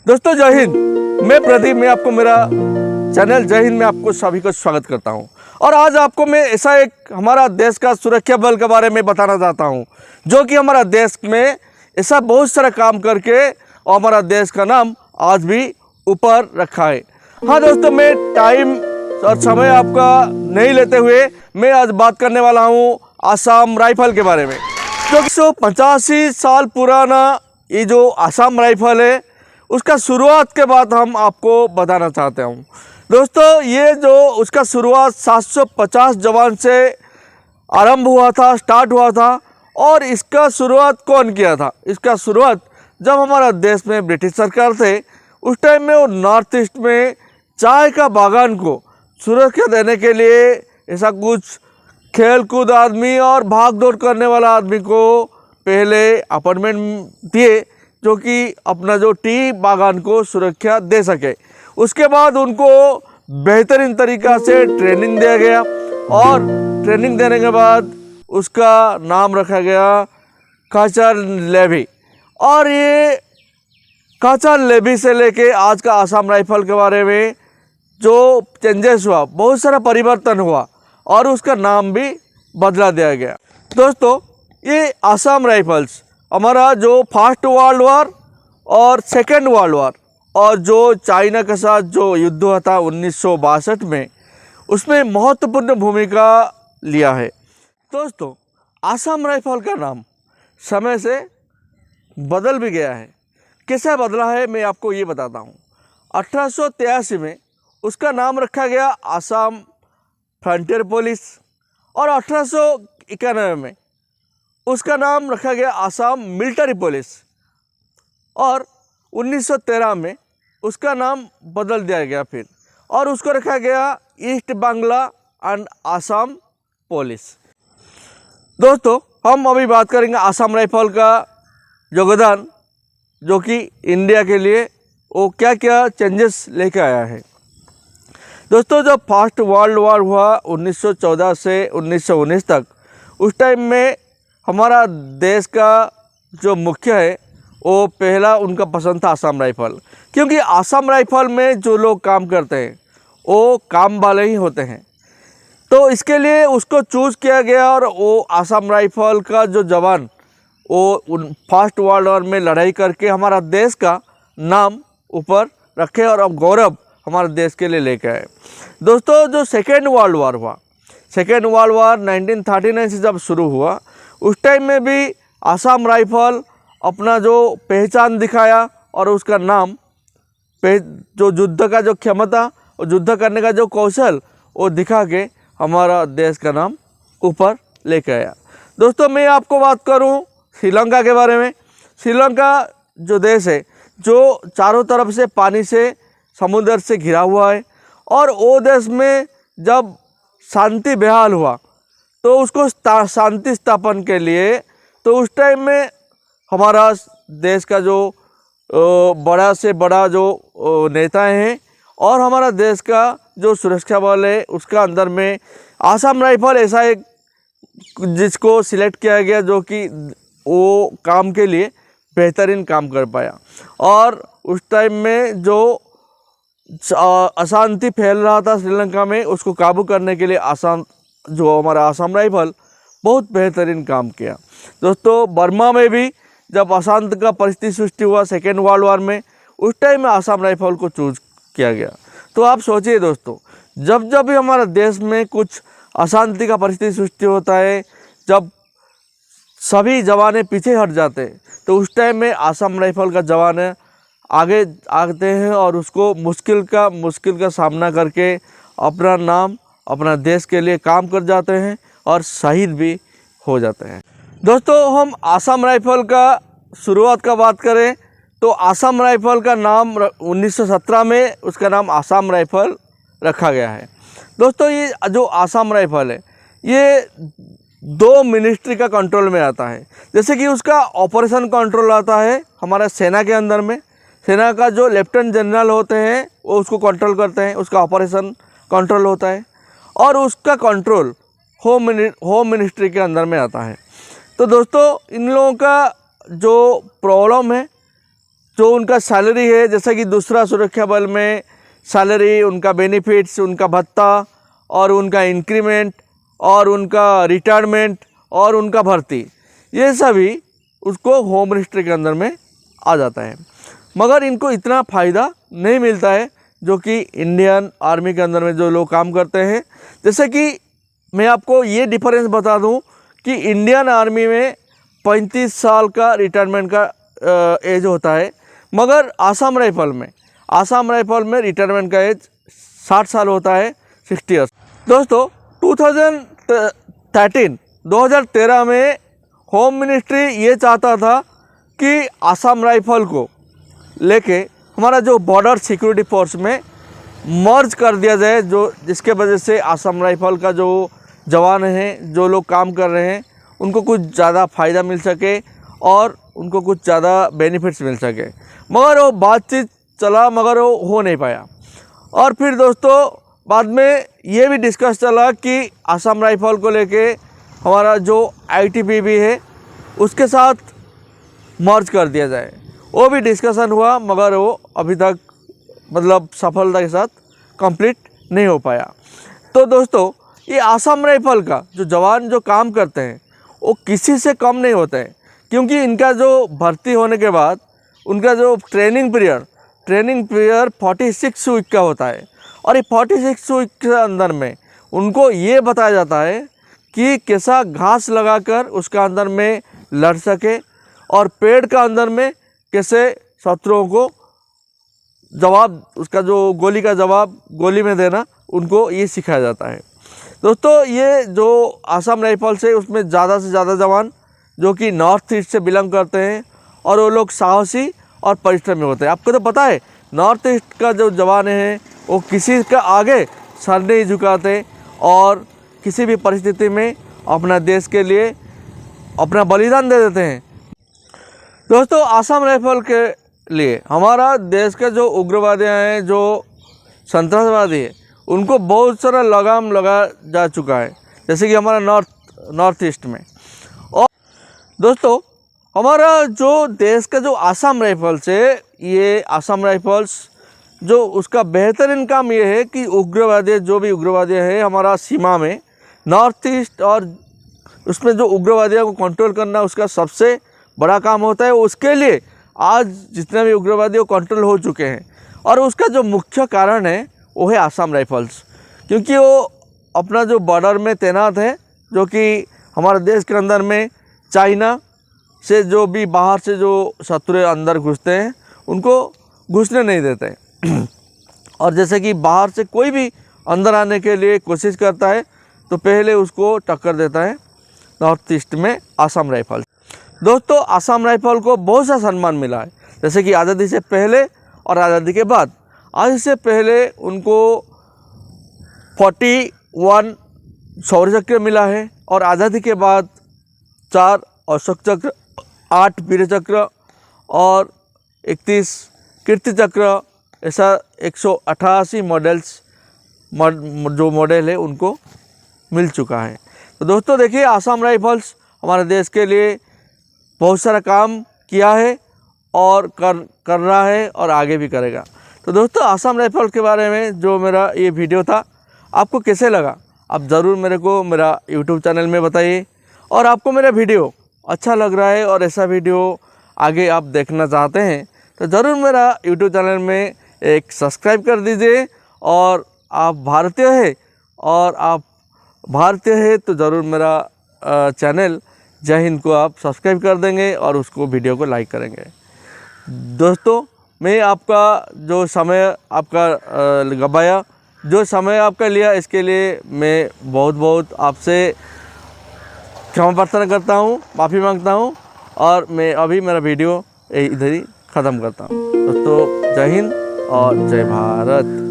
दोस्तों जय हिंद। मैं प्रदीप, मैं आपको मेरा चैनल जय हिंद में आपको सभी को स्वागत करता हूं। और आज आपको मैं ऐसा एक हमारा देश का सुरक्षा बल के बारे में बताना चाहता हूं, जो कि हमारा देश में ऐसा बहुत सारा काम करके और हमारा देश का नाम आज भी ऊपर रखा है। हाँ दोस्तों, मैं टाइम और समय आपका नहीं लेते हुए मैं आज बात करने वाला हूँ आसाम राइफल के बारे में। जो 185 साल पुराना ये जो आसाम राइफल है, उसका शुरुआत के बाद हम आपको बताना चाहते हूँ। दोस्तों ये जो उसका शुरुआत 750 जवान से आरंभ हुआ था, स्टार्ट हुआ था। और इसका शुरुआत कौन किया था? इसका शुरुआत जब हमारा देश में ब्रिटिश सरकार थे, उस टाइम में वो नॉर्थ ईस्ट में चाय का बागान को सुरक्षा देने के लिए ऐसा कुछ खेल कूद आदमी और भाग दौड़ करने वाला आदमी को पहले अपॉइंटमेंट दिए, जो कि अपना जो टी बागान को सुरक्षा दे सके। उसके बाद उनको बेहतरीन तरीक़ा से ट्रेनिंग दिया गया और ट्रेनिंग देने के बाद उसका नाम रखा गया काचर लेवी। और ये काचर लेवी से लेके आज का आसाम राइफल के बारे में जो चेंजेस हुआ, बहुत सारा परिवर्तन हुआ और उसका नाम भी बदला दिया गया। दोस्तों ये आसाम राइफल्स हमारा जो फर्स्ट वर्ल्ड वॉर और सेकेंड वर्ल्ड वॉर और जो चाइना के साथ जो युद्ध हुआ था 1962 में, उसमें महत्वपूर्ण भूमिका लिया है। दोस्तों आसाम राइफल का नाम समय से बदल भी गया है। कैसे बदला है मैं आपको ये बताता हूँ। 1883 में उसका नाम रखा गया आसाम फ्रंटियर पुलिस और 1891 में उसका नाम रखा गया आसाम मिलिट्री पुलिस और 1913 में उसका नाम बदल दिया गया फिर, और उसको रखा गया east Bangla and Assam police. दोस्तों हम अभी बात करेंगे आसाम राइफल का योगदान, जो कि इंडिया के लिए वो क्या क्या चेंजेस लेके आया है। दोस्तों जब फर्स्ट वर्ल्ड वॉर हुआ 1914 से 1919 तक, उस टाइम में हमारा देश का जो मुख्य है वो पहला उनका पसंद था आसाम राइफल, क्योंकि आसाम राइफल में जो लोग काम करते हैं वो काम वाले ही होते हैं। तो इसके लिए उसको चूज़ किया गया और वो आसाम राइफल का जो जवान वो फर्स्ट वर्ल्ड वॉर में लड़ाई करके हमारा देश का नाम ऊपर रखे और अब गौरव हमारे देश के लिए लेके आए। दोस्तों जो सेकेंड वर्ल्ड वॉर हुआ, सेकेंड वर्ल्ड वॉर 1939 से जब शुरू हुआ, उस टाइम में भी आसाम राइफल अपना जो पहचान दिखाया और उसका नाम जो युद्ध का जो क्षमता और युद्ध करने का जो कौशल वो दिखा के हमारा देश का नाम ऊपर लेके आया। दोस्तों मैं आपको बात करूं श्रीलंका के बारे में। श्रीलंका जो देश है, जो चारों तरफ से पानी से, समुद्र से घिरा हुआ है, और वो देश में जब शांति बहाल हुआ तो उसको शांति स्थापन के लिए, तो उस टाइम में हमारा देश का जो बड़ा से बड़ा जो नेता हैं और हमारा देश का जो सुरक्षा बल है, उसका अंदर में आसाम राइफल ऐसा एक जिसको सिलेक्ट किया गया, जो कि वो काम के लिए बेहतरीन काम कर पाया। और उस टाइम में जो अशांति फैल रहा था श्रीलंका में, उसको काबू करने के लिए जो हमारा आसाम राइफल बहुत बेहतरीन काम किया। दोस्तों बर्मा में भी जब अशांत का परिस्थिति सृष्टि हुआ सेकेंड वर्ल्ड वॉर में, उस टाइम में आसाम राइफल को चूज किया गया। तो आप सोचिए दोस्तों, जब जब भी हमारे देश में कुछ अशांति का परिस्थिति सृष्टि होता है, जब सभी जवान पीछे हट जाते हैं, तो उस टाइम में आसाम राइफल का जवान आगे आते हैं और उसको मुश्किल का सामना करके अपना नाम, अपना देश के लिए काम कर जाते हैं और शहीद भी हो जाते हैं। दोस्तों हम आसाम राइफल का शुरुआत का बात करें तो आसाम राइफल का नाम 1917 में उसका नाम आसाम राइफल रखा गया है। दोस्तों ये जो आसाम राइफल है, ये 2 मिनिस्ट्री का कंट्रोल में आता है। जैसे कि उसका ऑपरेशन कंट्रोल आता है हमारा सेना के अंदर में, सेना का जो लेफ्टिनेंट जनरल होते हैं वो उसको कंट्रोल करते हैं, उसका ऑपरेशन कंट्रोल होता है, और उसका कंट्रोल होम मिनिस्ट्री के अंदर में आता है। तो दोस्तों इन लोगों का जो प्रॉब्लम है जो उनका सैलरी है, जैसे कि दूसरा सुरक्षा बल में सैलरी, उनका बेनिफिट्स, उनका भत्ता और उनका इंक्रीमेंट और उनका रिटायरमेंट और उनका भर्ती, ये सभी उसको होम मिनिस्ट्री के अंदर में आ जाता है। मगर इनको इतना फ़ायदा नहीं मिलता है जो कि इंडियन आर्मी के अंदर में जो लोग काम करते हैं। जैसे कि मैं आपको ये डिफरेंस बता दूं कि इंडियन आर्मी में 35 साल का रिटायरमेंट का एज होता है, मगर आसाम राइफल में रिटायरमेंट का एज 60 साल होता है, 60 ईयर्स। दोस्तों 2013 में होम मिनिस्ट्री ये चाहता था कि आसाम राइफल को लेके हमारा जो बॉर्डर सिक्योरिटी फोर्स में मर्ज कर दिया जाए, जो जिसके वजह से आसाम राइफल का जो जवान हैं, जो लोग काम कर रहे हैं, उनको कुछ ज़्यादा फ़ायदा मिल सके और उनको कुछ ज़्यादा बेनिफिट्स मिल सके। मगर वो बातचीत चला, मगर वो हो नहीं पाया। और फिर दोस्तों बाद में ये भी डिस्कस चला कि आसाम राइफल को लेके हमारा जो आईटीबीपी है उसके साथ मर्ज कर दिया जाए। वो भी डिस्कशन हुआ, मगर वो अभी तक मतलब सफलता के साथ कंप्लीट नहीं हो पाया। तो दोस्तों ये आसाम राइफल का जो जवान जो काम करते हैं वो किसी से कम नहीं होते हैं, क्योंकि इनका जो भर्ती होने के बाद उनका जो ट्रेनिंग पीरियड 46 वीक का होता है। और ये 46 वीक के अंदर में उनको ये बताया जाता है कि कैसा घास लगाकर उसका अंदर में लड़ सके और पेड़ का अंदर में कैसे शत्रुओं को जवाब, उसका जो गोली का जवाब गोली में देना, उनको ये सिखाया जाता है। दोस्तों ये जो आसाम राइफल्स है उसमें ज़्यादा से ज़्यादा जवान जो कि नॉर्थ ईस्ट से बिलोंग करते हैं और वो लोग साहसी और परिश्रमी होते हैं। आपको तो पता है नॉर्थ ईस्ट का जो जवान है वो किसी का आगे सर नहीं झुकाते और किसी भी परिस्थिति में अपना देश के लिए अपना बलिदान दे देते हैं। दोस्तों आसाम राइफल के लिए हमारा देश के जो उग्रवादी हैं, जो संतरासवादी है, उनको बहुत सारा लगाम लगा जा चुका है, जैसे कि हमारा नॉर्थ ईस्ट में। और दोस्तों हमारा जो देश का जो आसाम राइफल्स है, ये आसाम राइफल्स जो उसका बेहतरीन काम ये है कि उग्रवादी, जो भी उग्रवादी है हमारा सीमा में नॉर्थ ईस्ट और उसमें जो उग्रवादियों को कंट्रोल करना उसका सबसे बड़ा काम होता है। उसके लिए आज जितने भी उग्रवादी वो कंट्रोल हो चुके हैं और उसका जो मुख्य कारण है वो है आसाम राइफल्स, क्योंकि वो अपना जो बॉर्डर में तैनात है, जो कि हमारे देश के अंदर में चाइना से जो भी बाहर से जो शत्रु अंदर घुसते हैं उनको घुसने नहीं देते और जैसे कि बाहर से कोई भी अंदर आने के लिए कोशिश करता है तो पहले उसको टक्कर देता है नॉर्थ ईस्ट में आसाम राइफल। दोस्तों आसाम राइफल को बहुत सा सम्मान मिला है, जैसे कि आज़ादी से पहले और आज़ादी के बाद। आज़ादी से पहले उनको 41 शौर्य चक्र मिला है और आज़ादी के बाद 4 अशोक चक्र, 8 वीर चक्र और 31 कीर्ति चक्र, ऐसा 188 मॉडल्स जो मॉडल है उनको मिल चुका है। तो दोस्तों देखिए आसाम राइफल्स हमारे देश के लिए बहुत सारा काम किया है और कर रहा है और आगे भी करेगा। तो दोस्तों आसाम राइफल के बारे में जो मेरा ये वीडियो था आपको कैसे लगा, आप ज़रूर मेरे को मेरा यूट्यूब चैनल में बताइए। और आपको मेरा वीडियो अच्छा लग रहा है और ऐसा वीडियो आगे आप देखना चाहते हैं तो ज़रूर मेरा यूट्यूब चैनल में एक सब्सक्राइब कर दीजिए। और आप भारतीय है तो ज़रूर मेरा चैनल जय हिंद को आप सब्सक्राइब कर देंगे और उसको वीडियो को लाइक करेंगे। दोस्तों मैं आपका जो समय आपका गवाया, जो समय आपका लिया, इसके लिए मैं बहुत बहुत आपसे क्षमा प्रार्थना करता हूँ, माफ़ी मांगता हूँ। और मैं अभी मेरा वीडियो इधर ही ख़त्म करता हूँ। दोस्तों जय हिंद और जय भारत।